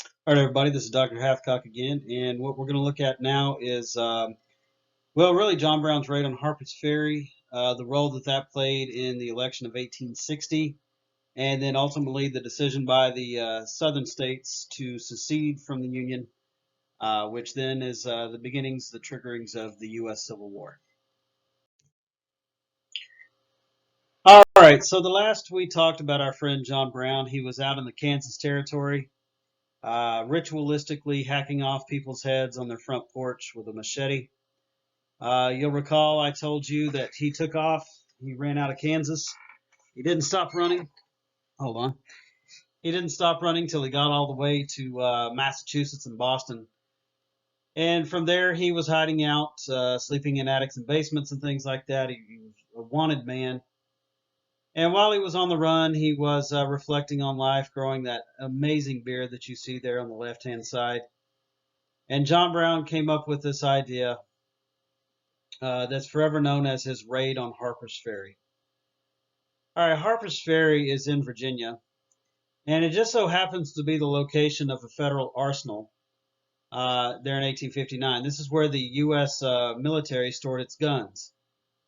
All right, everybody, this is Dr. Hathcock again, and what we're going to look at now is, really John Brown's raid on Harper's Ferry, the role that that played in the election of 1860, and then ultimately the decision by the southern states to secede from the Union, which then is the beginnings, the triggerings of the U.S. Civil War. All right, so the last we talked about our friend John Brown, he was out in the Kansas Territory, ritualistically hacking off people's heads on their front porch with a machete. You'll recall I told you that he took off. He ran out of Kansas. He didn't stop running. Hold on. He didn't stop running till he got all the way to Massachusetts and Boston. And from there, he was hiding out, sleeping in attics and basements and things like that. He was a wanted man. And while he was on the run, he was reflecting on life, growing that amazing beard that you see there on the left-hand side. And John Brown came up with this idea that's forever known as his raid on Harper's Ferry. All right, Harper's Ferry is in Virginia, and it just so happens to be the location of a federal arsenal there in 1859. This is where the U.S. Military stored its guns,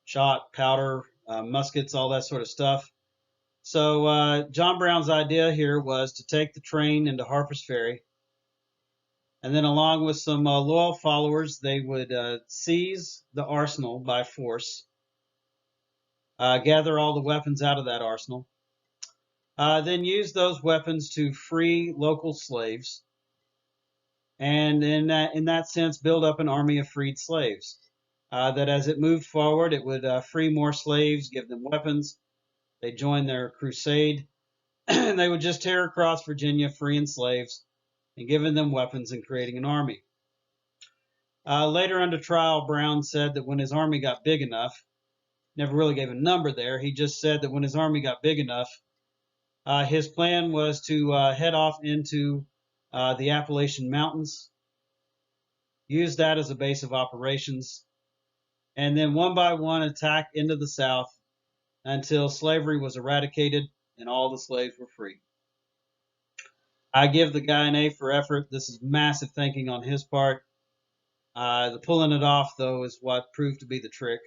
shot, powder, muskets, all that sort of stuff. So John Brown's idea here was to take the train into Harper's Ferry, and then along with some loyal followers, they would seize the arsenal by force, gather all the weapons out of that arsenal, then use those weapons to free local slaves, and in that sense, build up an army of freed slaves. That as it moved forward, it would free more slaves, give them weapons. They join their crusade, and they would just tear across Virginia, freeing slaves and giving them weapons and creating an army. Later under trial, Brown said that when his army got big enough, never really gave a number there, he just said that when his army got big enough, his plan was to head off into the Appalachian Mountains, use that as a base of operations, and then one by one attack into the South until slavery was eradicated and all the slaves were free. I give the guy an A for effort. This is massive thinking on his part. The pulling it off, though, is what proved to be the trick.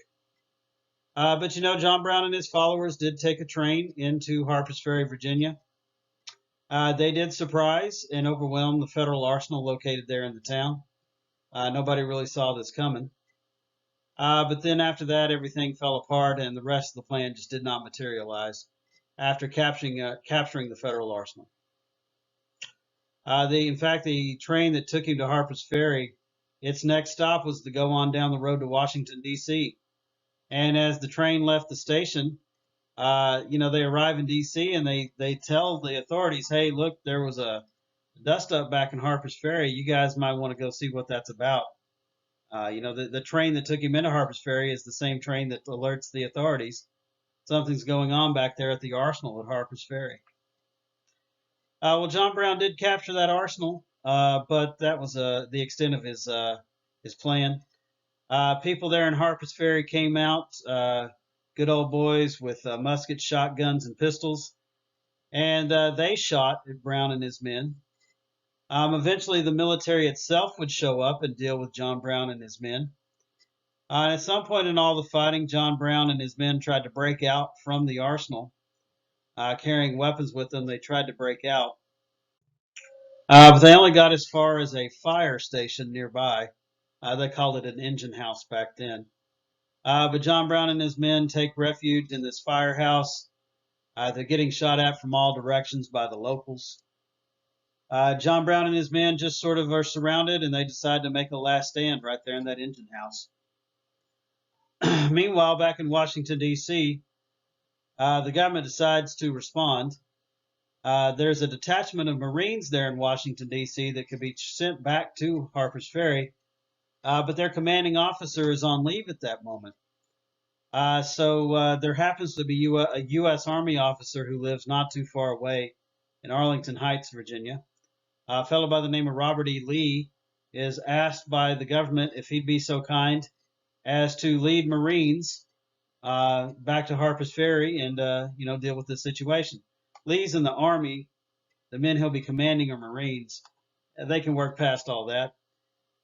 But you know, John Brown and his followers did take a train into Harper's Ferry, Virginia. They did surprise and overwhelm the federal arsenal located there in the town. Nobody really saw this coming. But then after that, everything fell apart, and the rest of the plan just did not materialize after capturing the federal arsenal. In fact, the train that took him to Harper's Ferry, its next stop was to go on down the road to Washington, D.C. And as the train left the station, they arrive in D.C. and they tell the authorities, hey, look, there was a dust up back in Harper's Ferry. You guys might want to go see what that's about. The train that took him into Harper's Ferry is the same train that alerts the authorities something's going on back there at the arsenal at Harper's Ferry. Well, John Brown did capture that arsenal, but that was the extent of his plan. People there in Harper's Ferry came out, good old boys with muskets, shotguns, and pistols, and they shot at Brown and his men. Eventually, the military itself would show up and deal with John Brown and his men. At some point in all the fighting, John Brown and his men tried to break out from the arsenal. Carrying weapons with them, they tried to break out. But they only got as far as a fire station nearby. They called it an engine house back then. But John Brown and his men take refuge in this firehouse. They're getting shot at from all directions by the locals. John Brown and his men just sort of are surrounded, and they decide to make a last stand right there in that engine house. Meanwhile, back in Washington, D.C., the government decides to respond. There's a detachment of Marines there in Washington, D.C. that could be sent back to Harper's Ferry, but their commanding officer is on leave at that moment. So there happens to be a U.S. Army officer who lives not too far away in Arlington Heights, Virginia. A fellow by the name of Robert E. Lee is asked by the government if he'd be so kind as to lead Marines back to Harper's Ferry and deal with this situation. Lee's in the Army. The men he'll be commanding are Marines. They can work past all that.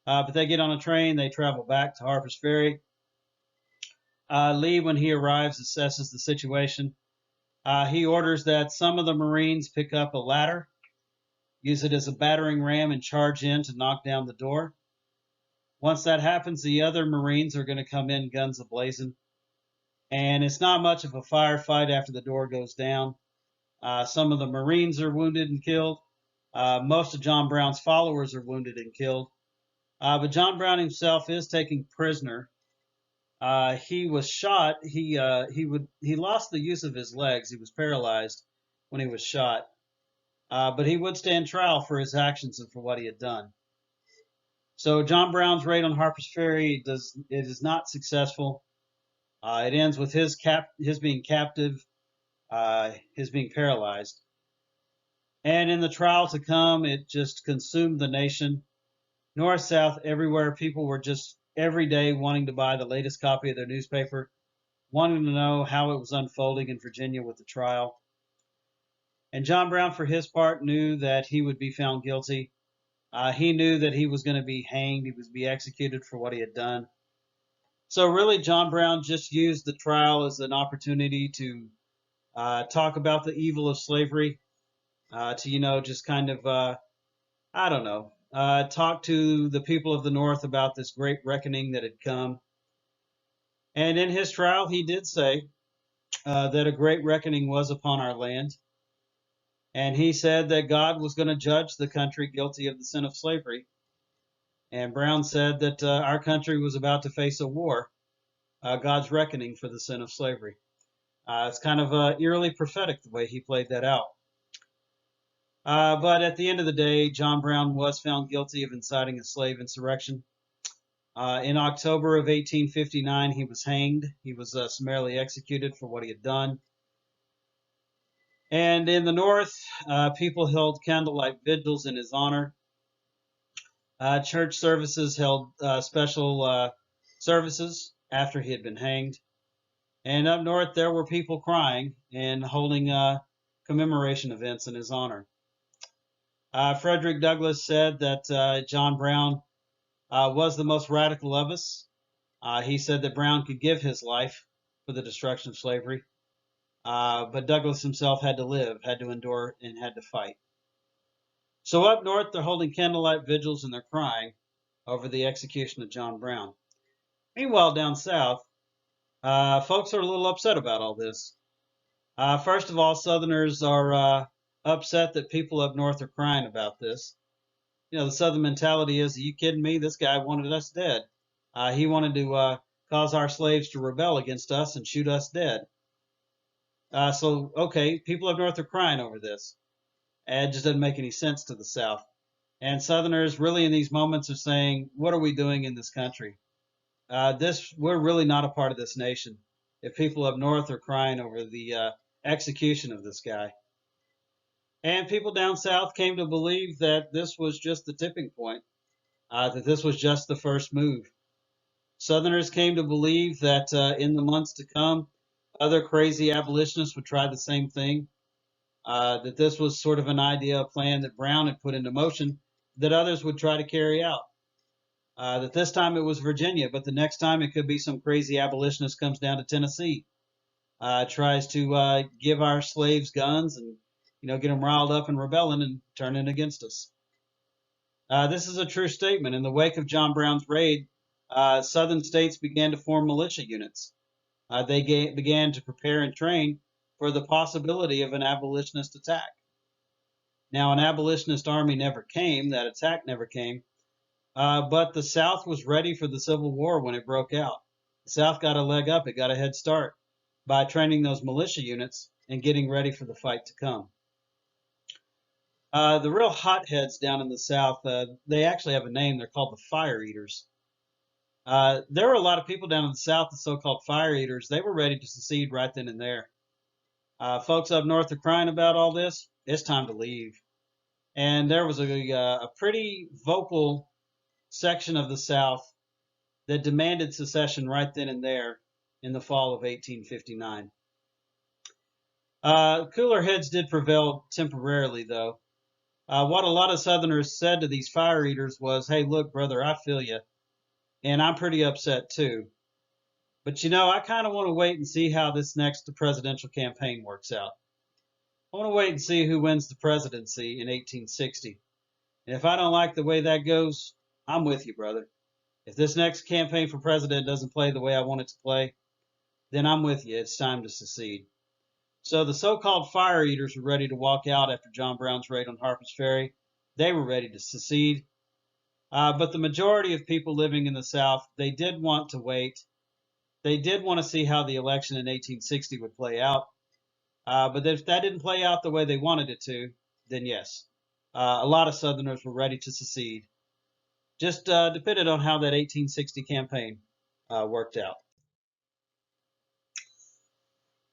But they get on a train. They travel back to Harper's Ferry. Lee, when he arrives, assesses the situation. He orders that some of the Marines pick up a ladder, use it as a battering ram, and charge in to knock down the door. Once that happens, the other Marines are going to come in guns ablazing. And it's not much of a firefight after the door goes down. Some of the Marines are wounded and killed. Most of John Brown's followers are wounded and killed. But John Brown himself is taken prisoner. He was shot. He lost the use of his legs. He was paralyzed when he was shot. But he would stand trial for his actions and for what he had done. So John Brown's raid on Harper's Ferry is not successful. It ends with his being captive, his being paralyzed. And in the trial to come, it just consumed the nation. North, south, everywhere, people were just every day wanting to buy the latest copy of their newspaper, wanting to know how it was unfolding in Virginia with the trial. And John Brown, for his part, knew that he would be found guilty. He knew that he was going to be hanged. He was be executed for what he had done. So really, John Brown just used the trial as an opportunity to talk about the evil of slavery, to, just kind of, I don't know, talk to the people of the North about this great reckoning that had come. And in his trial, he did say that a great reckoning was upon our land. And he said that God was going to judge the country guilty of the sin of slavery. And Brown said that our country was about to face a war, God's reckoning for the sin of slavery. It's kind of eerily prophetic the way he played that out. But at the end of the day, John Brown was found guilty of inciting a slave insurrection. In October of 1859, he was hanged. He was summarily executed for what he had done. And in the North, people held candlelight vigils in his honor. Church services held special services after he had been hanged. And up north, there were people crying and holding commemoration events in his honor. Frederick Douglass said that John Brown was the most radical of us. He said that Brown could give his life for the destruction of slavery. But Douglass himself had to live, had to endure, and had to fight. So up north, they're holding candlelight vigils and they're crying over the execution of John Brown. Meanwhile, down south, folks are a little upset about all this. First of all, Southerners are upset that people up north are crying about this. The Southern mentality is, are you kidding me? This guy wanted us dead. He wanted to cause our slaves to rebel against us and shoot us dead. So, okay, people up north are crying over this. It just doesn't make any sense to the South. And Southerners really in these moments are saying, what are we doing in this country? We're really not a part of this nation. If people up north are crying over the execution of this guy. And people down south came to believe that this was just the tipping point, that this was just the first move. Southerners came to believe that in the months to come, other crazy abolitionists would try the same thing, that this was sort of an idea, a plan that Brown had put into motion that others would try to carry out. That this time it was Virginia, but the next time it could be some crazy abolitionist comes down to Tennessee, tries to give our slaves guns and get them riled up and rebelling and turning against us. This is a true statement. In the wake of John Brown's raid, Southern states began to form militia units. They began to prepare and train for the possibility of an abolitionist attack. Now, an abolitionist army never came. That attack never came. But the South was ready for the Civil War when it broke out. The South got a leg up. It got a head start by training those militia units and getting ready for the fight to come. The real hotheads down in the South, they actually have a name. They're called the Fire Eaters. There were a lot of people down in the South, the so-called Fire Eaters. They were ready to secede right then and there. Folks up north are crying about all this. It's time to leave. And there was a pretty vocal section of the South that demanded secession right then and there in the fall of 1859. Cooler heads did prevail temporarily, though. What a lot of Southerners said to these fire eaters was, "Hey, look, brother, I feel you, and I'm pretty upset too. But I kind of want to wait and see how this next presidential campaign works out. I want to wait and see who wins the presidency in 1860. And if I don't like the way that goes, I'm with you, brother. If this next campaign for president doesn't play the way I want it to play, then I'm with you. It's time to secede." So the so-called fire eaters were ready to walk out after John Brown's raid on Harper's Ferry. They were ready to secede. But the majority of people living in the South, they did want to wait. They did want to see how the election in 1860 would play out. But if that didn't play out the way they wanted it to, then yes, a lot of Southerners were ready to secede. Just depended on how that 1860 campaign worked out.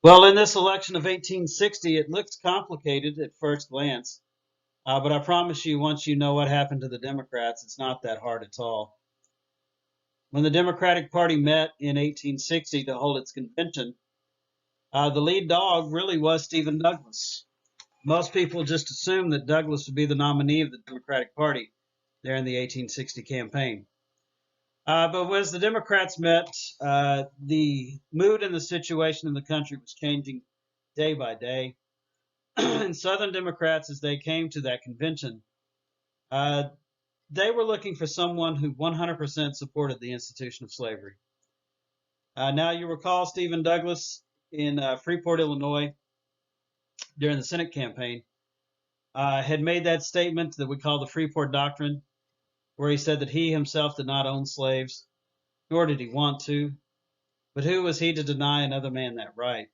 Well, in this election of 1860, it looks complicated at first glance, but I promise you, once you know what happened to the Democrats, it's not that hard at all. When the Democratic Party met in 1860 to hold its convention, the lead dog really was Stephen Douglas. Most people just assumed that Douglas would be the nominee of the Democratic Party there in the 1860 campaign. But as the Democrats met, the mood and the situation in the country was changing day by day. And Southern Democrats, as they came to that convention, they were looking for someone who 100% supported the institution of slavery. Now, you recall Stephen Douglas in Freeport, Illinois, during the Senate campaign, had made that statement that we call the Freeport Doctrine, where he said that he himself did not own slaves, nor did he want to, but who was he to deny another man that right?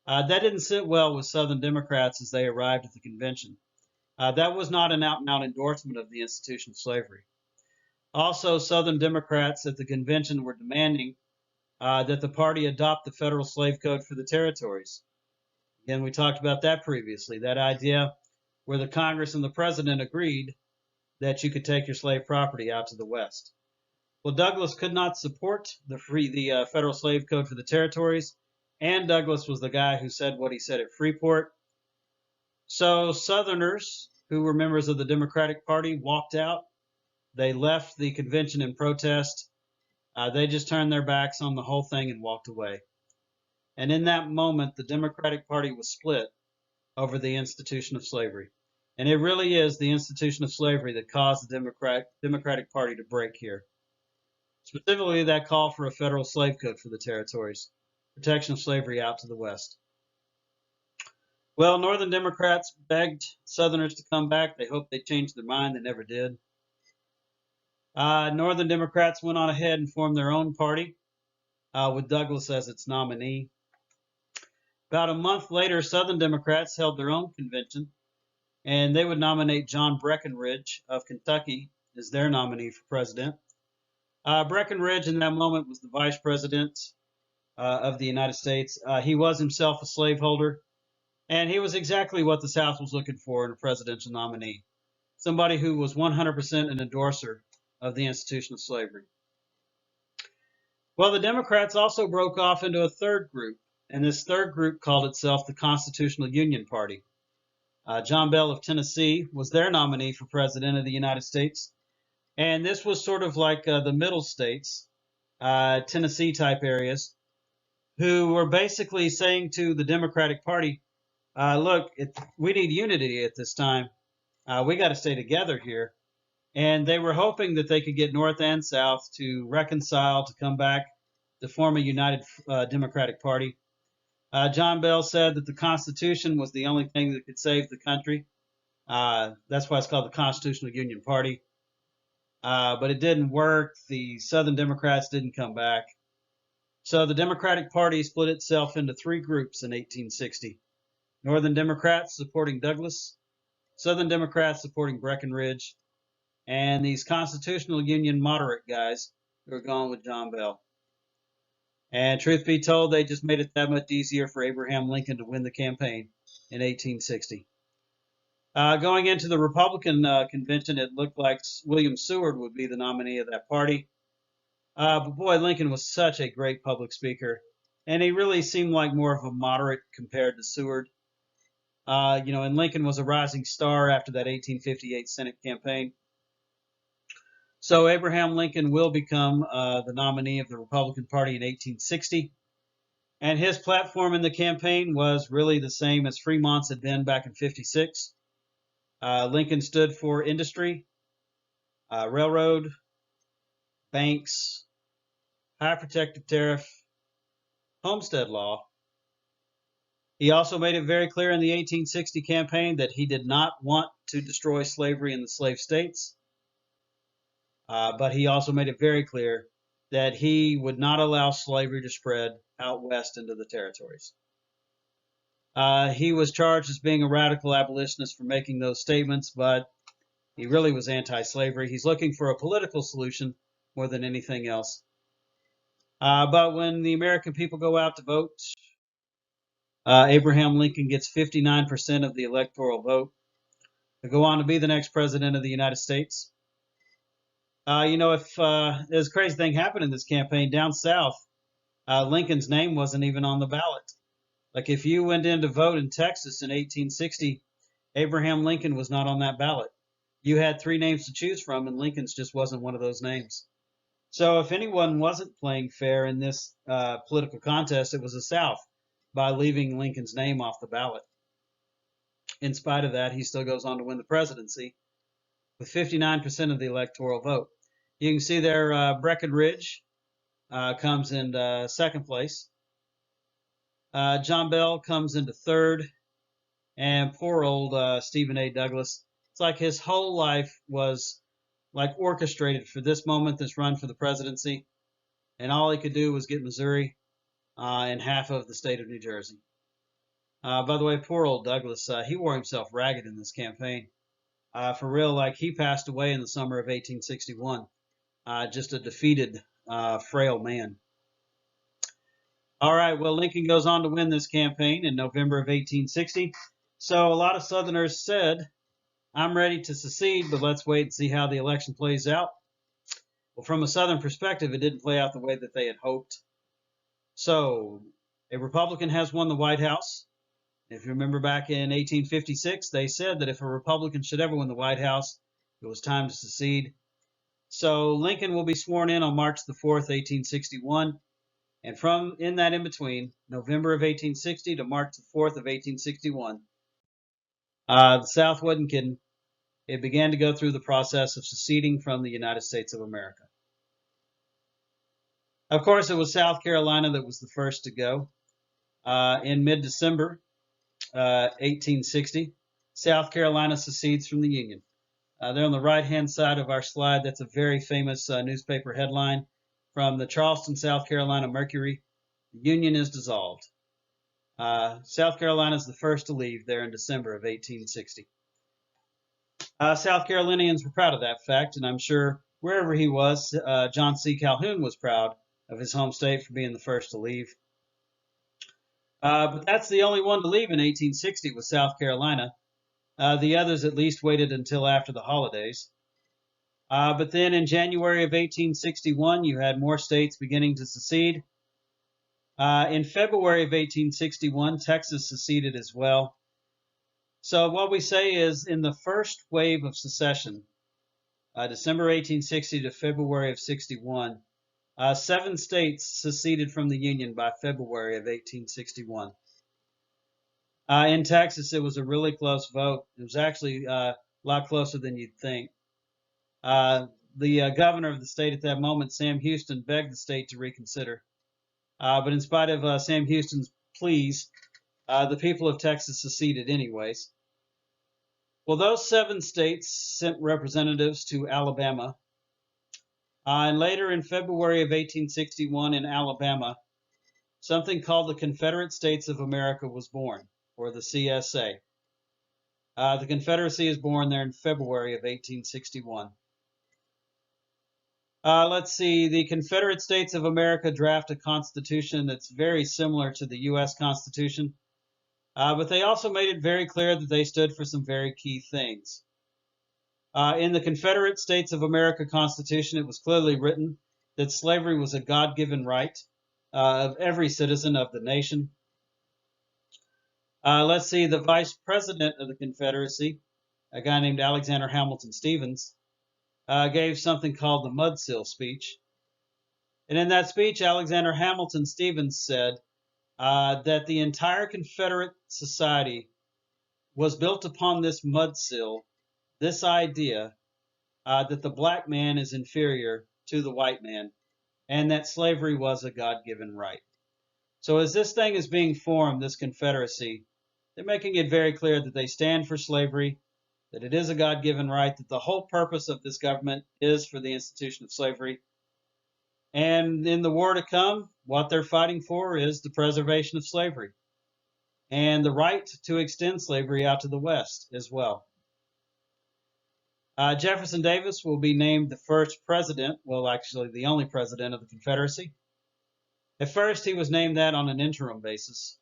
That didn't sit well with Southern Democrats as they arrived at the convention. That was not an out-and-out endorsement of the institution of slavery. Also, Southern Democrats at the convention were demanding that the party adopt the federal slave code for the territories. Again, we talked about that previously, that idea where the Congress and the president agreed that you could take your slave property out to the West. Well, Douglas could not support the federal slave code for the territories, and Douglas was the guy who said what he said at Freeport. So Southerners who were members of the Democratic Party walked out. They left the convention in protest. They just turned their backs on the whole thing and walked away. And in that moment, the Democratic Party was split over the institution of slavery. And it really is the institution of slavery that caused the Democratic Party to break here. Specifically, that call for a federal slave code for the territories, protection of slavery out to the West. Well, Northern Democrats begged Southerners to come back. They hoped they'd change their mind. They never did. Northern Democrats went on ahead and formed their own party with Douglas as its nominee. About a month later, Southern Democrats held their own convention, and they would nominate John Breckinridge of Kentucky as their nominee for president. Breckinridge, in that moment, was the vice president of the United States. He was himself a slaveholder, and he was exactly what the South was looking for in a presidential nominee, somebody who was 100% an endorser of the institution of slavery. Well, the Democrats also broke off into a third group, and this third group called itself the Constitutional Union Party. John Bell of Tennessee was their nominee for president of the United States, and this was sort of like the middle states, Tennessee type areas, who were basically saying to the Democratic Party, look, we need unity at this time. We got to stay together here. And they were hoping that they could get North and South to reconcile, to come back, to form a united Democratic Party. John Bell said that the Constitution was the only thing that could save the country. That's why it's called the Constitutional Union Party. But it didn't work. The Southern Democrats didn't come back. So the Democratic Party split itself into three groups in 1860. Northern Democrats supporting Douglas, Southern Democrats supporting Breckinridge, and these Constitutional Union moderate guys who are going with John Bell. And truth be told, they just made it that much easier for Abraham Lincoln to win the campaign in 1860. Going into the Republican convention, it looked like William Seward would be the nominee of that party. But boy, Lincoln was such a great public speaker, and he really seemed like more of a moderate compared to Seward. And Lincoln was a rising star after that 1858 Senate campaign. So Abraham Lincoln will become the nominee of the Republican Party in 1860. And his platform in the campaign was really the same as Fremont's had been back in 56. Lincoln stood for industry, railroad, banks, high protective tariff, homestead law. He also made it very clear in the 1860 campaign that he did not want to destroy slavery in the slave states, but he also made it very clear that he would not allow slavery to spread out west into the territories. He was charged as being a radical abolitionist for making those statements, but he really was anti-slavery. He's looking for a political solution more than anything else. But when the American people go out to vote, Abraham Lincoln gets 59% of the electoral vote to go on to be the next president of the United States. If there's a crazy thing happened in this campaign down south, Lincoln's name wasn't even on the ballot. Like if you went in to vote in Texas in 1860, Abraham Lincoln was not on that ballot. You had 3 names to choose from, and Lincoln's just wasn't one of those names. So if anyone wasn't playing fair in this political contest, it was the South by leaving Lincoln's name off the ballot. In spite of that, he still goes on to win the presidency with 59% of the electoral vote. You can see there Breckinridge comes in second place. John Bell comes into third. And poor old Stephen A. Douglas, it's like his whole life was like orchestrated for this moment, this run for the presidency. And all he could do was get Missouri and half of the state of New Jersey. By the way, poor old Douglas, he wore himself ragged in this campaign. For real, like he passed away in the summer of 1861. Just a defeated, frail man. All right, well, Lincoln goes on to win this campaign in November of 1860. So a lot of Southerners said, I'm ready to secede, but let's wait and see how the election plays out. Well, from a Southern perspective, it didn't play out the way that they had hoped. So a Republican has won the White House. If you remember back in 1856, they said that if a Republican should ever win the White House, it was time to secede. So Lincoln will be sworn in on March the 4th, 1861. And from in that in between, November of 1860 to March the 4th of 1861, the South wasn't kidding. It began to go through the process of seceding from the United States of America. Of course, it was South Carolina that was the first to go. In mid-December 1860, South Carolina secedes from the Union. There on the right-hand side of our slide, that's a very famous newspaper headline from the Charleston, South Carolina Mercury. The Union is dissolved. South Carolina is the first to leave there in December of 1860. South Carolinians were proud of that fact, and I'm sure wherever he was, John C. Calhoun was proud of his home state for being the first to leave. But that's the only one to leave in 1860 was South Carolina. The others at least waited until after the holidays. But then in January of 1861, you had more states beginning to secede. In February of 1861, Texas seceded as well. So what we say is in the first wave of secession, December 1860 to February of 61, 7 states seceded from the Union by February of 1861. In Texas, it was a really close vote. It was actually a lot closer than you'd think. The governor of the state at that moment, Sam Houston, begged the state to reconsider. But in spite of Sam Houston's pleas, the people of Texas seceded anyways. Well, those 7 states sent representatives to Alabama. And later in February of 1861 in Alabama, something called the Confederate States of America was born, or the CSA. The Confederacy is born there in February of 1861. Let's see, the Confederate States of America draft a constitution that's very similar to the U.S. Constitution, but they also made it very clear that they stood for some very key things. In the Confederate States of America Constitution, it was clearly written that slavery was a God-given right of every citizen of the nation. Let's see, the vice president of the Confederacy, a guy named Alexander Hamilton Stevens, gave something called the Mudsill speech. And in that speech, Alexander Hamilton Stevens said that the entire Confederate society was built upon this mudsill, this idea that the black man is inferior to the white man, and that slavery was a God-given right. So as this thing is being formed, this Confederacy, they're making it very clear that they stand for slavery, that it is a God-given right, that the whole purpose of this government is for the institution of slavery. And in the war to come, what they're fighting for is the preservation of slavery and the right to extend slavery out to the West as well. Jefferson Davis will be named the first president, well, actually the only president of the Confederacy. At first, he was named that on an interim basis.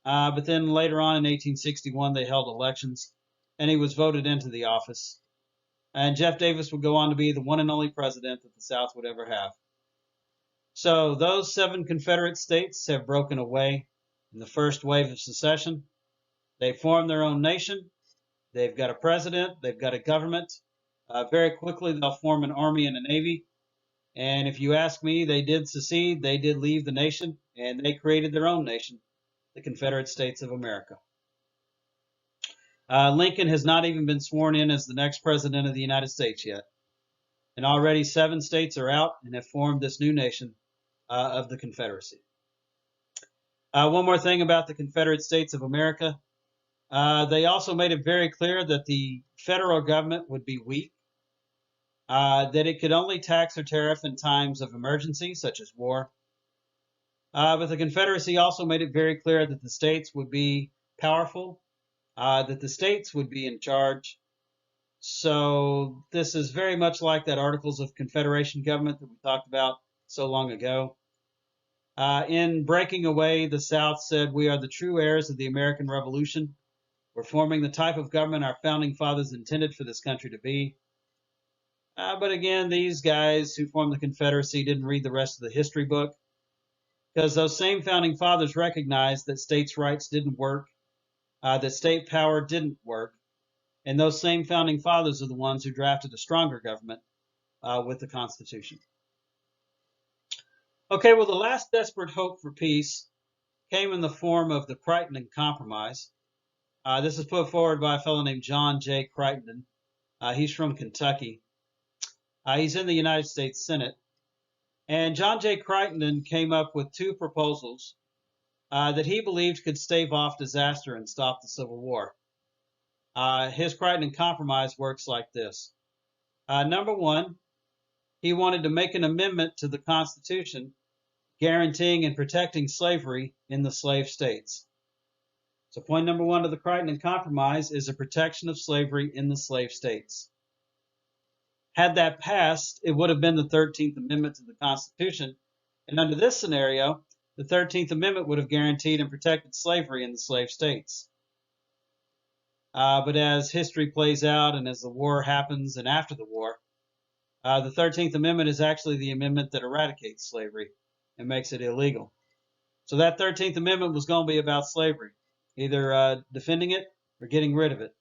But then later on in 1861, they held elections, and he was voted into the office. And Jeff Davis would go on to be the one and only president that the South would ever have. So those 7 Confederate states have broken away in the first wave of secession. They formed their own nation. They've got a president. They've got a government. Very quickly, they'll form an army and a navy. And if you ask me, they did secede. They did leave the nation, and they created their own nation, the Confederate States of America. Lincoln has not even been sworn in as the next president of the United States yet. And already 7 states are out and have formed this new nation of the Confederacy. One more thing about the Confederate States of America. They also made it very clear that the federal government would be weak, that it could only tax or tariff in times of emergency, such as war. But the Confederacy also made it very clear that the states would be powerful, that the states would be in charge. So this is very much like that Articles of Confederation government that we talked about so long ago. In breaking away, the South said, "We are the true heirs of the American Revolution. We're forming the type of government our founding fathers intended for this country to be." But again, these guys who formed the Confederacy didn't read the rest of the history book, because those same founding fathers recognized that states' rights didn't work, that state power didn't work, and those same founding fathers are the ones who drafted a stronger government with the Constitution. Okay, well, the last desperate hope for peace came in the form of the Crittenden Compromise. This is put forward by a fellow named John J. Crittenden. He's from Kentucky. He's in the United States Senate. And John J. Crittenden came up with 2 proposals that he believed could stave off disaster and stop the Civil War. His Crittenden Compromise works like this. Number 1, he wanted to make an amendment to the Constitution guaranteeing and protecting slavery in the slave states. So point number 1 of the Crittenden Compromise is a protection of slavery in the slave states. Had that passed, it would have been the 13th Amendment to the Constitution. And under this scenario, the 13th Amendment would have guaranteed and protected slavery in the slave states. But as history plays out and as the war happens and after the war, the 13th Amendment is actually the amendment that eradicates slavery and makes it illegal. So that 13th Amendment was going to be about slavery, either defending it or getting rid of it.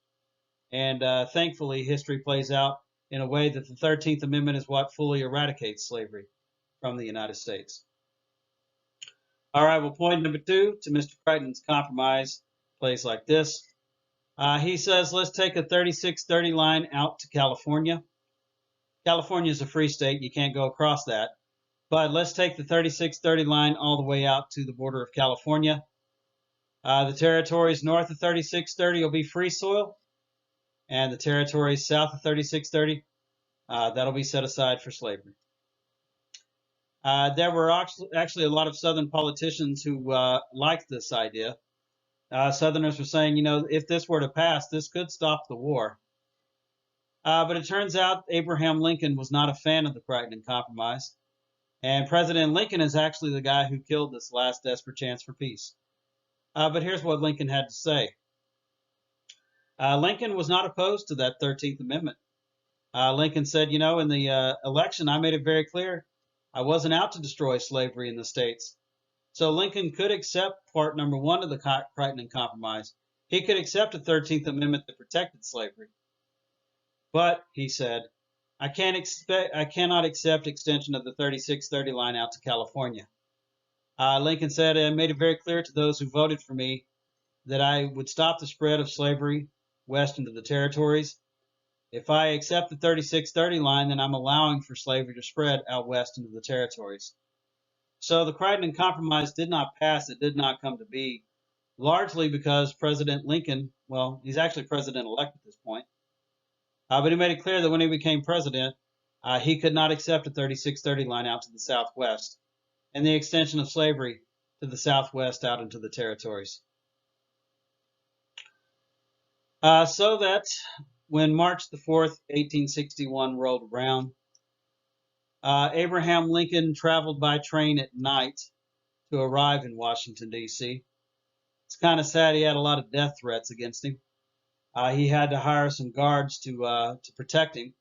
And thankfully, history plays out in a way that the 13th Amendment is what fully eradicates slavery from the United States. All right, well, point number 2 to Mr. Crichton's compromise plays like this. He says, let's take a 3630 line out to California. California is a free state. You can't go across that. But let's take the 3630 line all the way out to the border of California. The territories north of 3630 will be free soil, and the territories south of 3630, that'll be set aside for slavery. There were actually a lot of Southern politicians who liked this idea. Southerners were saying, if this were to pass, this could stop the war. But it turns out Abraham Lincoln was not a fan of the Crittenden Compromise. And President Lincoln is actually the guy who killed this last desperate chance for peace. But here's what Lincoln had to say. Lincoln was not opposed to that 13th Amendment. Lincoln said, in the election, I made it very clear I wasn't out to destroy slavery in the states. So Lincoln could accept part number one of the Crittenden Compromise. He could accept a 13th Amendment that protected slavery. But, he said, I cannot accept extension of the 3630 line out to California. Lincoln said, I made it very clear to those who voted for me that I would stop the spread of slavery west into the territories. If I accept the 3630 line, then I'm allowing for slavery to spread out west into the territories. So the Crittenden Compromise did not pass. It did not come to be, largely because President Lincoln, well, he's actually president-elect at this point, but he made it clear that when he became president, he could not accept a 3630 line out to the southwest and the extension of slavery to the southwest out into the territories. So that when March the 4th, 1861 rolled around, Abraham Lincoln traveled by train at night to arrive in Washington, D.C. It's kind of sad. He had a lot of death threats against him. He had to hire some guards to protect him.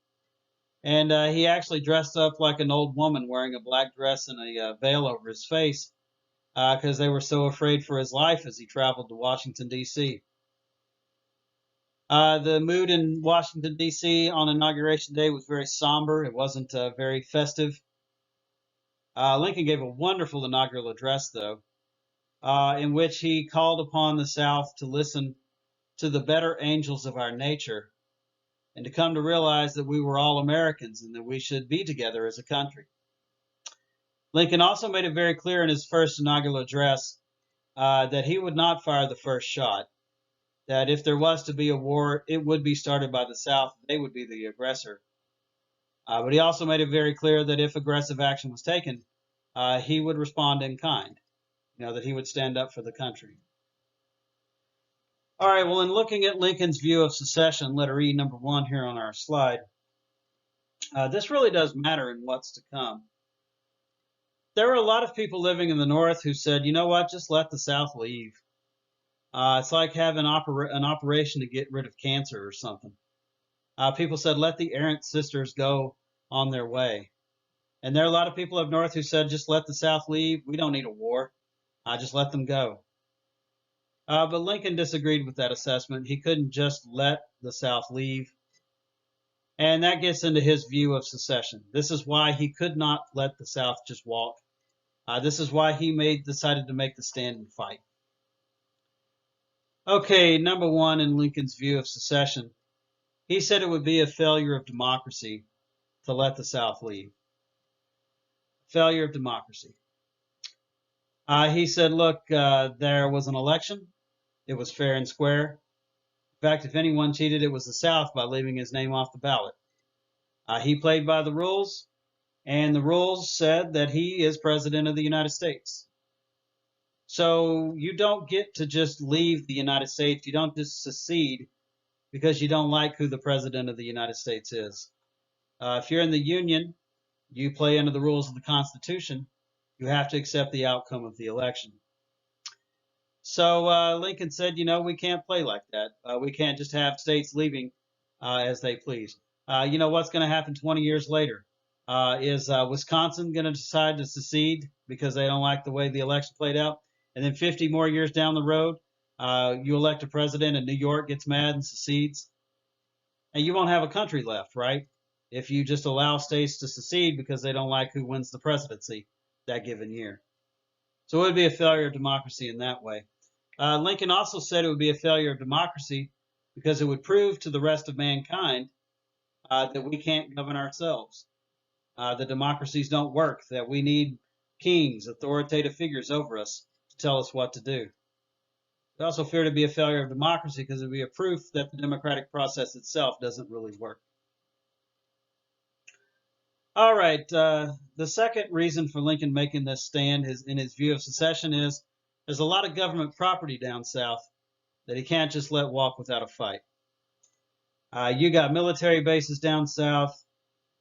And he actually dressed up like an old woman wearing a black dress and a veil over his face because they were so afraid for his life as he traveled to Washington, D.C. The mood in Washington, D.C. on Inauguration Day was very somber. It wasn't very festive. Lincoln gave a wonderful inaugural address, though, in which he called upon the South to listen to the better angels of our nature and to come to realize that we were all Americans and that we should be together as a country. Lincoln also made it very clear in his first inaugural address that he would not fire the first shot, that if there was to be a war, it would be started by the South. They would be the aggressor. But he also made it very clear that if aggressive action was taken, he would respond in kind, that he would stand up for the country. All right, well, in looking at Lincoln's view of secession, letter E, number 1 here on our slide, this really does matter in what's to come. There were a lot of people living in the North who said, you know what, just let the South leave. It's like having an operation to get rid of cancer or something. People said, let the errant sisters go on their way. And there are a lot of people up north who said, just let the South leave. We don't need a war. Just let them go. But Lincoln disagreed with that assessment. He couldn't just let the South leave. And that gets into his view of secession. This is why he could not let the South just walk. This is why he decided to make the stand and fight. Okay, number 1 in Lincoln's view of secession. He said it would be a failure of democracy to let the South leave. Failure of democracy. He said, look, there was an election. It was fair and square. In fact, if anyone cheated, it was the South by leaving his name off the ballot. He played by the rules, and the rules said that he is President of the United States. So you don't get to just leave the United States. You don't just secede because you don't like who the President of the United States is. If you're in the Union, you play under the rules of the Constitution. You have to accept the outcome of the election. So Lincoln said, we can't play like that. We can't just have states leaving as they please. What's going to happen 20 years later? Is Wisconsin going to decide to secede because they don't like the way the election played out? And then 50 more years down the road, you elect a president and New York gets mad and secedes. And you won't have a country left, right? If you just allow states to secede because they don't like who wins the presidency that given year. So it would be a failure of democracy in that way. Lincoln also said it would be a failure of democracy because it would prove to the rest of mankind that we can't govern ourselves. That democracies don't work, that we need kings, authoritative figures over us to tell us what to do. I also fear to be a failure of democracy because it would be a proof that the democratic process itself doesn't really work. All right, the second reason for Lincoln making this stand in his view of secession is there's a lot of government property down south that he can't just let walk without a fight. You got military bases down south,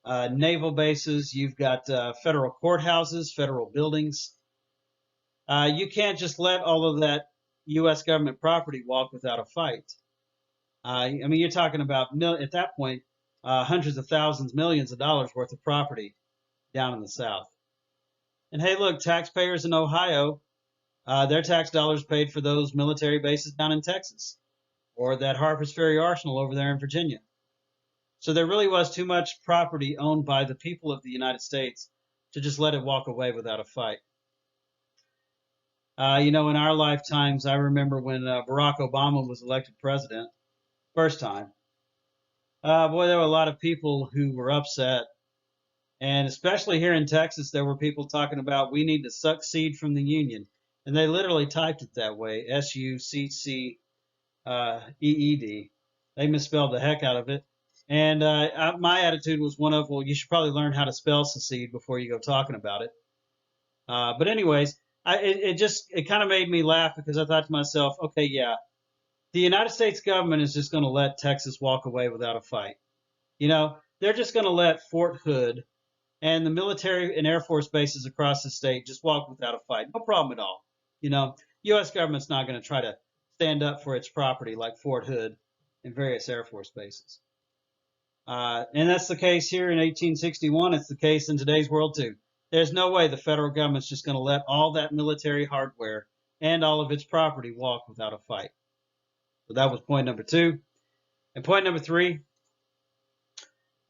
naval bases, you've got federal courthouses, federal buildings. You can't just let all of that U.S. government property walk without a fight. You're talking about, at that point, hundreds of thousands, millions of dollars worth of property down in the South. And hey, look, taxpayers in Ohio Their tax dollars paid for those military bases down in Texas or that Harper's Ferry Arsenal over there in Virginia. So there really was too much property owned by the people of the United States to just let it walk away without a fight. In our lifetimes, I remember when Barack Obama was elected president, first time. Boy, there were a lot of people who were upset. And especially here in Texas, there were people talking about we need to succeed from the Union. And they literally typed it that way, SUCCEED. They misspelled the heck out of it. And my attitude was one of, well, you should probably learn how to spell secede before you go talking about it. But anyways, it kind of made me laugh because I thought to myself, okay, yeah, the United States government is just going to let Texas walk away without a fight. They're just going to let Fort Hood and the military and Air Force bases across the state just walk without a fight. No problem at all. U.S. government's not going to try to stand up for its property like Fort Hood and various Air Force bases. And that's the case here in 1861. It's the case in today's world, too. There's no way the federal government's just going to let all that military hardware and all of its property walk without a fight. So that was point number 2. And point number 3,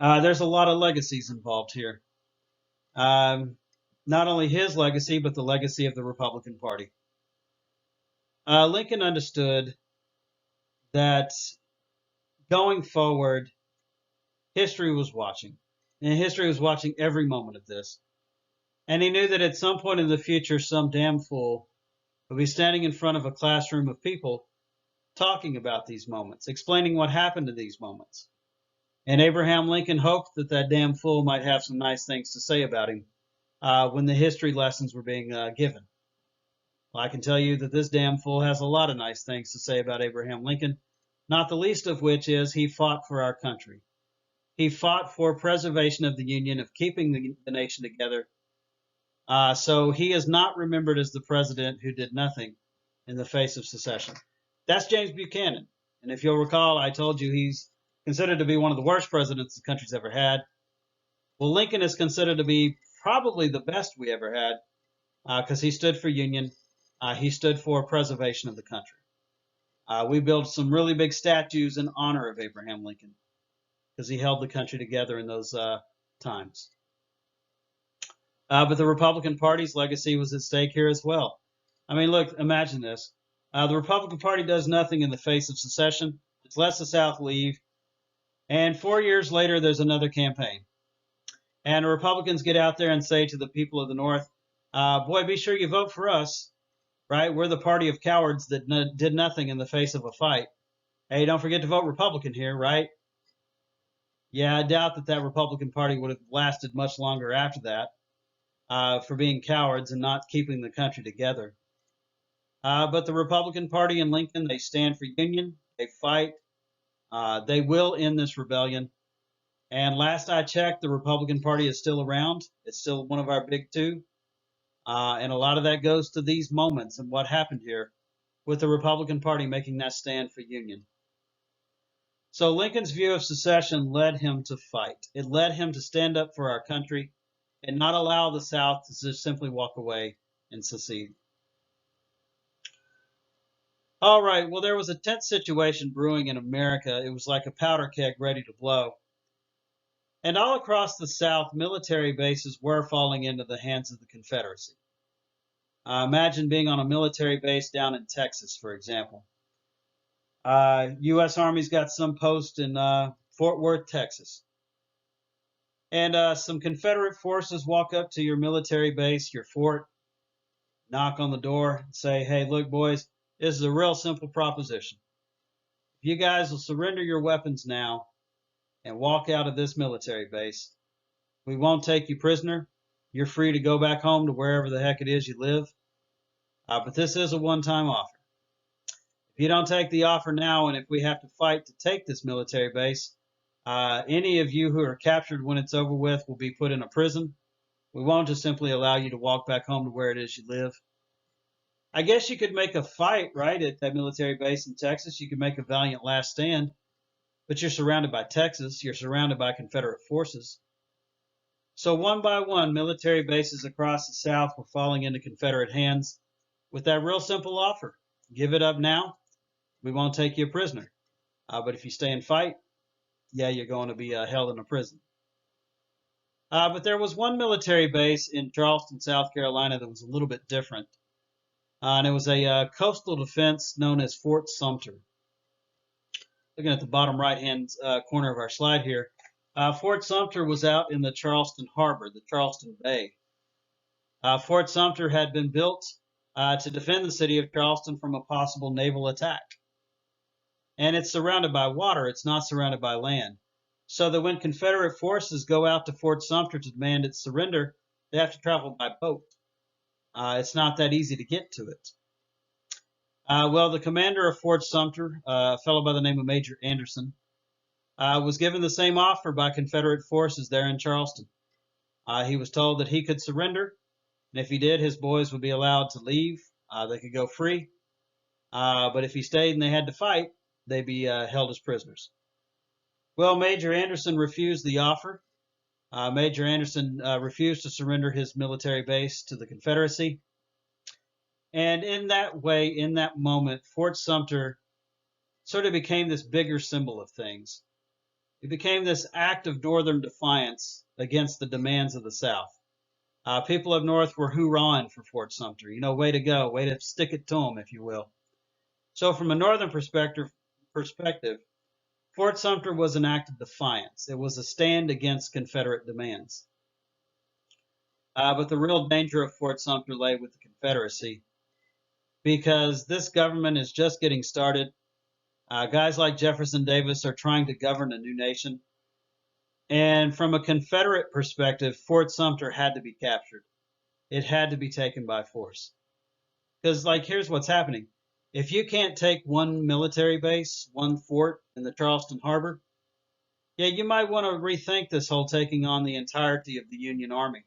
there's a lot of legacies involved here. Not only his legacy, but the legacy of the Republican Party. Lincoln understood that going forward, history was watching. And history was watching every moment of this. And he knew that at some point in the future, some damn fool would be standing in front of a classroom of people talking about these moments, explaining what happened to these moments. And Abraham Lincoln hoped that that damn fool might have some nice things to say about him when the history lessons were being given. Well, I can tell you that this damn fool has a lot of nice things to say about Abraham Lincoln, not the least of which is he fought for our country. He fought for preservation of the Union, of keeping the nation together. So he is not remembered as the president who did nothing in the face of secession. That's James Buchanan. And if you'll recall, I told you he's considered to be one of the worst presidents the country's ever had. Well, Lincoln is considered to be probably the best we ever had because he stood for union. He stood for preservation of the country. We built some really big statues in honor of Abraham Lincoln because he held the country together in those times. But the Republican Party's legacy was at stake here as well. I mean, look, imagine this. The Republican Party does nothing in the face of secession. It lets the South leave. And 4 years later, there's another campaign. And the Republicans get out there and say to the people of the North, boy, be sure you vote for us, right? We're the party of cowards that did nothing in the face of a fight. Hey, don't forget to vote Republican here, right? Yeah, I doubt that that Republican Party would have lasted much longer after that for being cowards and not keeping the country together. But the Republican Party and Lincoln, they stand for union. They fight. They will end this rebellion. And last I checked, the Republican Party is still around. It's still one of our big two. And a lot of that goes to these moments and what happened here with the Republican Party making that stand for union. So Lincoln's view of secession led him to fight. It led him to stand up for our country and not allow the South to just simply walk away and secede. All right, well, there was a tense situation brewing in America. It was like a powder keg ready to blow. And all across the South, military bases were falling into the hands of the Confederacy. Imagine being on a military base down in Texas, for example. U.S. Army's got some post in Fort Worth, Texas. And some Confederate forces walk up to your military base, your fort, knock on the door, and say, hey, look, boys, this is a real simple proposition. If you guys will surrender your weapons now and walk out of this military base, we won't take you prisoner. You're free to go back home to wherever the heck it is you live. But this is a one-time offer. If you don't take the offer now, and if we have to fight to take this military base, any of you who are captured when it's over with will be put in a prison. We won't just simply allow you to walk back home to where it is you live. I guess you could make a fight, right, at that military base in Texas. You could make a valiant last stand. But you're surrounded by Texas. You're surrounded by Confederate forces. So one by one, military bases across the South were falling into Confederate hands. with that real simple offer. Give it up now, we won't take you a prisoner. But if you stay and fight, yeah, you're going to be held in a prison. But there was one military base in Charleston, South Carolina that was a little bit different. And it was a coastal defense known as Fort Sumter. Looking at the bottom right-hand corner of our slide here, Fort Sumter was out in the Charleston Harbor, the Charleston Bay. Fort Sumter had been built to defend the city of Charleston from a possible naval attack. And it's surrounded by water. It's not surrounded by land. So that when Confederate forces go out to Fort Sumter to demand its surrender, they have to travel by boat. It's not that easy to get to it. Well, the commander of Fort Sumter, a fellow by the name of Major Anderson, was given the same offer by Confederate forces there in Charleston. He was told that he could surrender, and if he did, his boys would be allowed to leave. They could go free. But if he stayed and they had to fight, they'd be held as prisoners. Well, Major Anderson refused the offer. Major Anderson refused to surrender his military base to the Confederacy. And in that way, in that moment, Fort Sumter sort of became this bigger symbol of things. It became this act of Northern defiance against the demands of the South. People up north were hoorahing for Fort Sumter. You know, way to go, way to stick it to them, if you will. So from a Northern perspective, Fort Sumter was an act of defiance. It was a stand against Confederate demands. But the real danger of Fort Sumter lay with the Confederacy, because this government is just getting started. Guys like Jefferson Davis are trying to govern a new nation. And from a Confederate perspective, Fort Sumter had to be captured. It had to be taken by force. Because, like, here's what's happening. If you can't take one military base, one fort in the Charleston Harbor, yeah, you might want to rethink this whole taking on the entirety of the Union Army.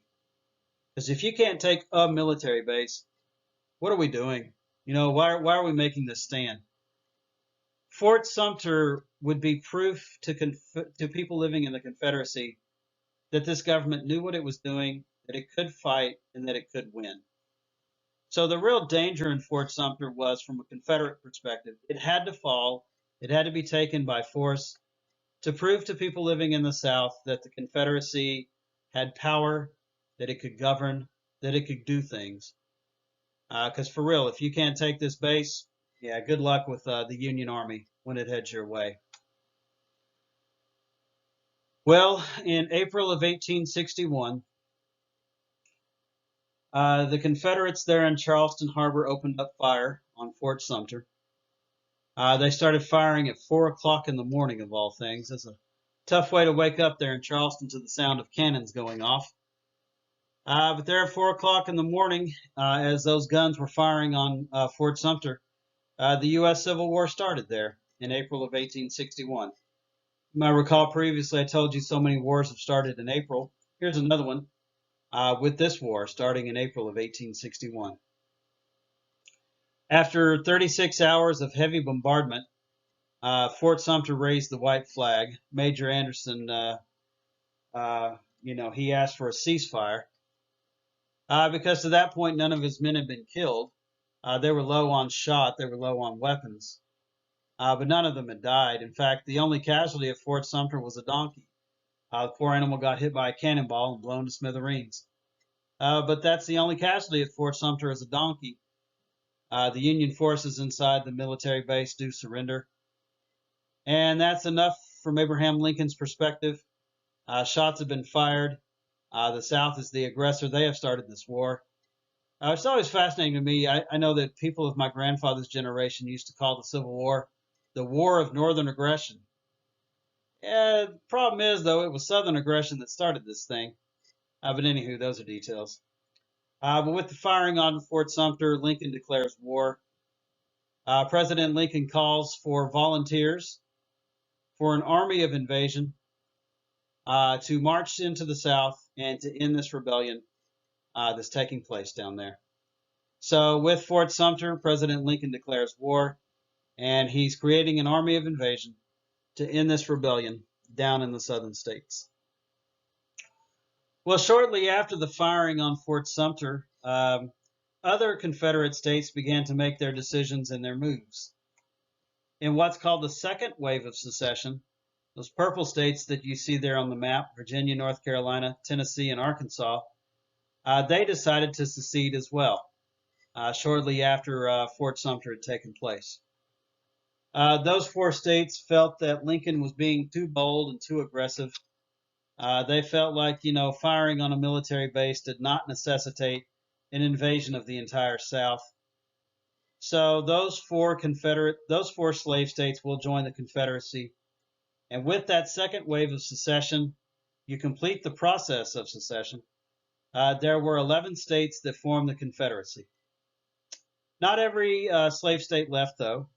Because if you can't take a military base, what are we doing? You know, why are we making this stand? Fort Sumter would be proof to people living in the Confederacy that this government knew what it was doing, that it could fight, and that it could win. So the real danger in Fort Sumter was, from a Confederate perspective, it had to fall, it had to be taken by force to prove to people living in the South that the Confederacy had power, that it could govern, that it could do things. Because for real, if you can't take this base, yeah, good luck with the Union Army when it heads your way. Well, in April of 1861, the Confederates there in Charleston Harbor opened up fire on Fort Sumter. They started firing at 4 o'clock in the morning, of all things. That's a tough way to wake up there in Charleston to the sound of cannons going off. But there at 4 o'clock in the morning, as those guns were firing on Fort Sumter, the U.S. Civil War started there in April of 1861. You might recall previously I told you so many wars have started in April. Here's another one with this war starting in April of 1861. After 36 hours of heavy bombardment, Fort Sumter raised the white flag. Major Anderson, he asked for a ceasefire because to that point none of his men had been killed. They were low on shot, they were low on weapons, but none of them had died. In fact, the only casualty at Fort Sumter was a donkey. The poor animal got hit by a cannonball and blown to smithereens. But that's the only casualty at Fort Sumter is a donkey. The Union forces inside the military base do surrender. And that's enough from Abraham Lincoln's perspective. Shots have been fired. The South is the aggressor. They have started this war. It's always fascinating to me. I know that people of my grandfather's generation used to call the Civil War the War of Northern Aggression. Yeah, the problem is, though, it was Southern aggression that started this thing. But anywho, those are details. But with the firing on Fort Sumter, Lincoln declares war. President Lincoln calls for volunteers for an army of invasion to march into the South and to end this rebellion that's taking place down there. So with Fort Sumter, President Lincoln declares war, and he's creating an army of invasion to end this rebellion down in the southern states. Well, shortly after the firing on Fort Sumter, other Confederate states began to make their decisions and their moves. In what's called the second wave of secession, those purple states that you see there on the map, Virginia, North Carolina, Tennessee, and Arkansas, they decided to secede as well, shortly after Fort Sumter had taken place. Those four states felt that Lincoln was being too bold and too aggressive. They felt like, firing on a military base did not necessitate an invasion of the entire South. So those four slave states will join the Confederacy. And with that second wave of secession, you complete the process of secession. There were 11 states that formed the Confederacy. Not every slave state left, though.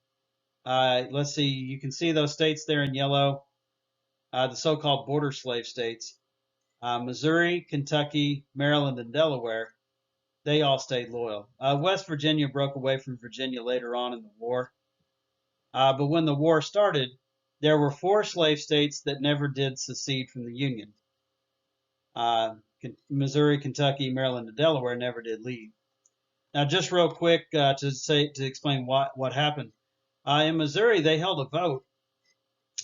Let's see, you can see those states there in yellow, the so-called border slave states. Missouri, Kentucky, Maryland, and Delaware, they all stayed loyal. West Virginia broke away from Virginia later on in the war. But when the war started, there were four slave states that never did secede from the Union. Missouri, Kentucky, Maryland, and Delaware never did leave. Now, just real quick to explain what happened. In Missouri, they held a vote.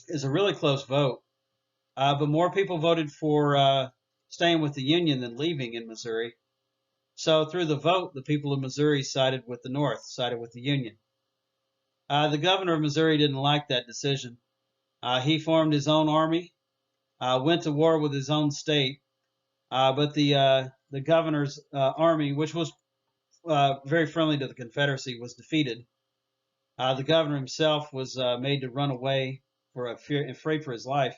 It was a really close vote, but more people voted for staying with the Union than leaving in Missouri. So through the vote, the people of Missouri sided with the North, sided with the Union. The governor of Missouri didn't like that decision. He formed his own army, went to war with his own state, but the governor's army, which was very friendly to the Confederacy, was defeated. The governor himself was made to run away afraid for his life.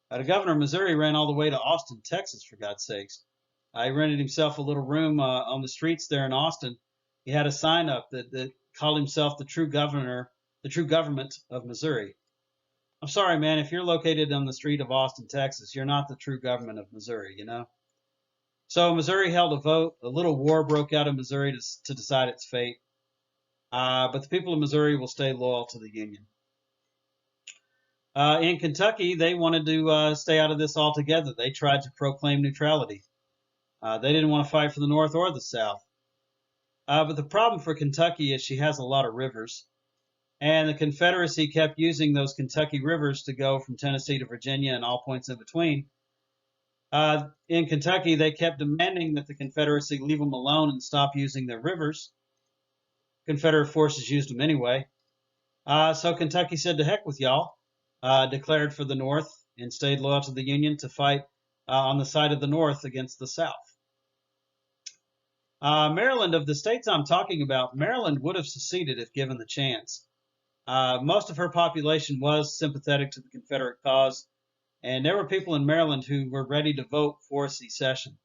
The governor of Missouri ran all the way to Austin, Texas, for God's sakes. He rented himself a little room on the streets there in Austin. He had a sign up that called himself the true government of Missouri. I'm sorry, man, if you're located on the street of Austin, Texas, you're not the true government of Missouri, So Missouri held a vote. A little war broke out in Missouri to decide its fate. But the people of Missouri will stay loyal to the Union. In Kentucky, they wanted to stay out of this altogether. They tried to proclaim neutrality. They didn't want to fight for the North or the South. But the problem for Kentucky is she has a lot of rivers. And the Confederacy kept using those Kentucky rivers to go from Tennessee to Virginia and all points in between. In Kentucky, they kept demanding that the Confederacy leave them alone and stop using their rivers. Confederate forces used them anyway. So Kentucky said, to heck with y'all, declared for the North and stayed loyal to the Union to fight on the side of the North against the South. Maryland, of the states I'm talking about, Maryland would have seceded if given the chance. Most of her population was sympathetic to the Confederate cause, and there were people in Maryland who were ready to vote for secession.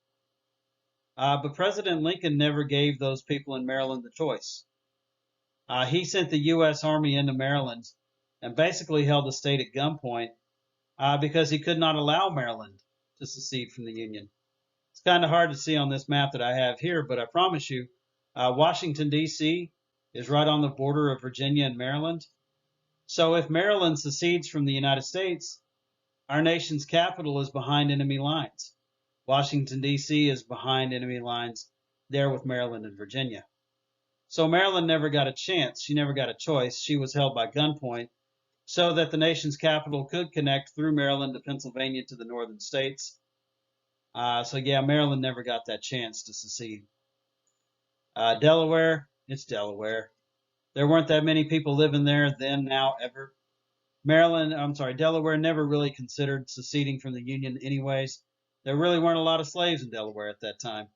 But President Lincoln never gave those people in Maryland the choice. He sent the U.S. Army into Maryland and basically held the state at gunpoint because he could not allow Maryland to secede from the Union. It's kind of hard to see on this map that I have here, but I promise you, Washington, D.C. is right on the border of Virginia and Maryland. So if Maryland secedes from the United States, our nation's capital is behind enemy lines. Washington, D.C. is behind enemy lines there with Maryland and Virginia. So Maryland never got a chance. She never got a choice. She was held by gunpoint so that the nation's capital could connect through Maryland to Pennsylvania to the northern states. So yeah, Maryland never got that chance to secede. Delaware, it's Delaware. There weren't that many people living there then, now, ever. Delaware never really considered seceding from the Union anyways. There really weren't a lot of slaves in Delaware at that time.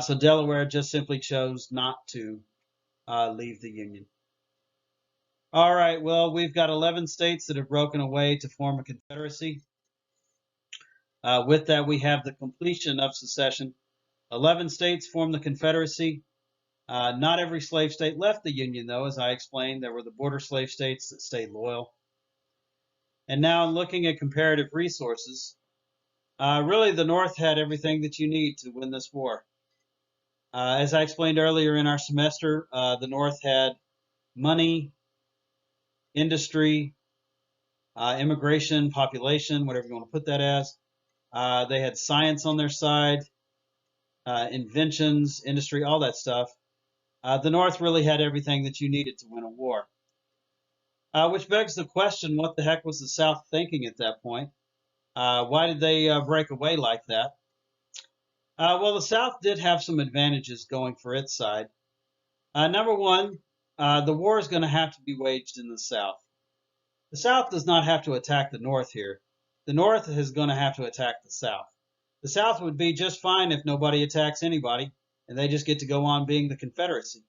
So Delaware just simply chose not to leave the Union. All right, well, we've got 11 states that have broken away to form a confederacy. With that, we have the completion of secession. 11 states formed the Confederacy. Not every slave state left the Union, though. As I explained, there were the border slave states that stayed loyal. And now looking at comparative resources, really the North had everything that you need to win this war. As I explained earlier in our semester, the North had money, industry, immigration, population, whatever you want to put that as. They had science on their side. inventions, industry, all that stuff. The North really had everything that you needed to win a war. Which begs the question, what the heck was the South thinking at that point? Why did they break away like that? Well, the South did have some advantages going for its side. Number one, the war is going to have to be waged in the South. The South does not have to attack the North here. The North is going to have to attack the South. The South would be just fine if nobody attacks anybody, and they just get to go on being the Confederacy.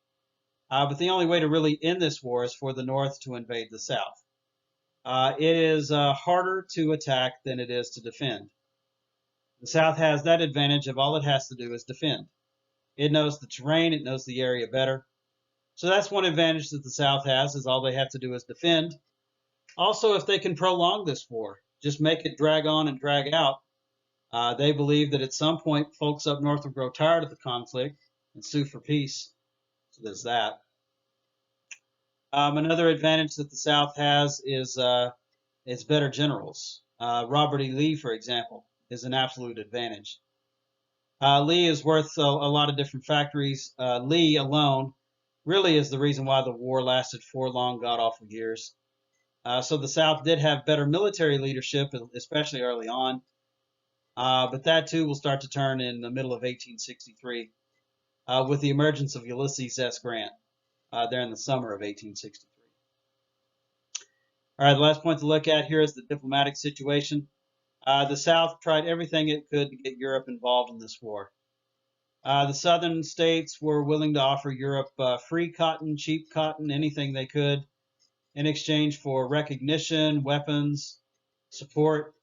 But the only way to really end this war is for the North to invade the South. It is harder to attack than it is to defend. The South has that advantage of all it has to do is defend. It knows the terrain, it knows the area better. So that's one advantage that the South has, is all they have to do is defend. Also, if they can prolong this war, just make it drag on and drag out, they believe that at some point folks up north will grow tired of the conflict and sue for peace. So there's that. Another advantage that the South has is its better generals. Robert E. Lee, for example, is an absolute advantage. Lee is worth a lot of different factories. Lee alone really is the reason why the war lasted 4 long, god-awful years. So the South did have better military leadership, especially early on. But that too will start to turn in the middle of 1863 with the emergence of Ulysses S. Grant there in the summer of 1863. All right, the last point to look at here is the diplomatic situation. The South tried everything it could to get Europe involved in this war. The southern states were willing to offer Europe free cotton, cheap cotton, anything they could in exchange for recognition, weapons, support.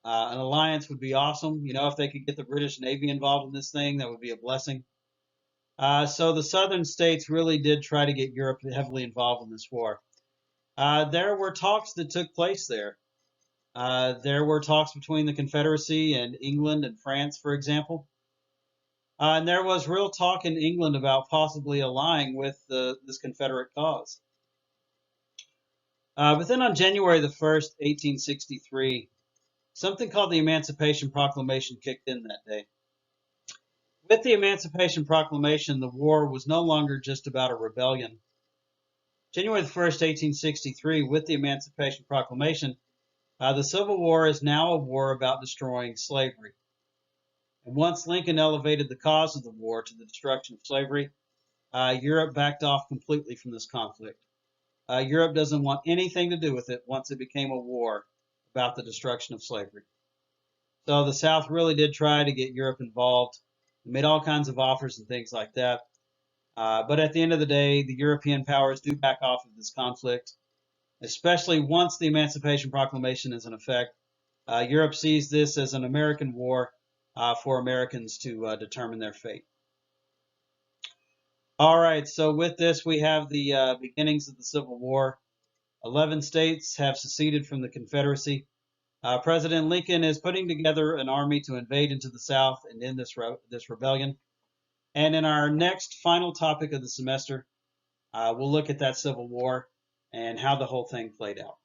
An alliance would be awesome. You know, if they could get the British Navy involved in this thing, that would be a blessing. So the southern states really did try to get Europe heavily involved in this war. There were talks that took place there. There were talks between the Confederacy and England and France, for example. And there was real talk in England about possibly allying with this Confederate cause. But then on January the 1st, 1863, something called the Emancipation Proclamation kicked in that day. With the Emancipation Proclamation, the war was no longer just about a rebellion. January the 1st, 1863, with the Emancipation Proclamation, the Civil War is now a war about destroying slavery. And once Lincoln elevated the cause of the war to the destruction of slavery, Europe backed off completely from this conflict. Europe doesn't want anything to do with it once it became a war about the destruction of slavery. So the South really did try to get Europe involved. They made all kinds of offers and things like that. But at the end of the day, the European powers do back off of this conflict, especially once the Emancipation Proclamation is in effect. Europe sees this as an American war for Americans to determine their fate. All right, so with this, we have the beginnings of the Civil War. 11 states have seceded from the Confederacy. President Lincoln is putting together an army to invade into the South and end this rebellion. And in our next final topic of the semester, we'll look at that Civil War and how the whole thing played out.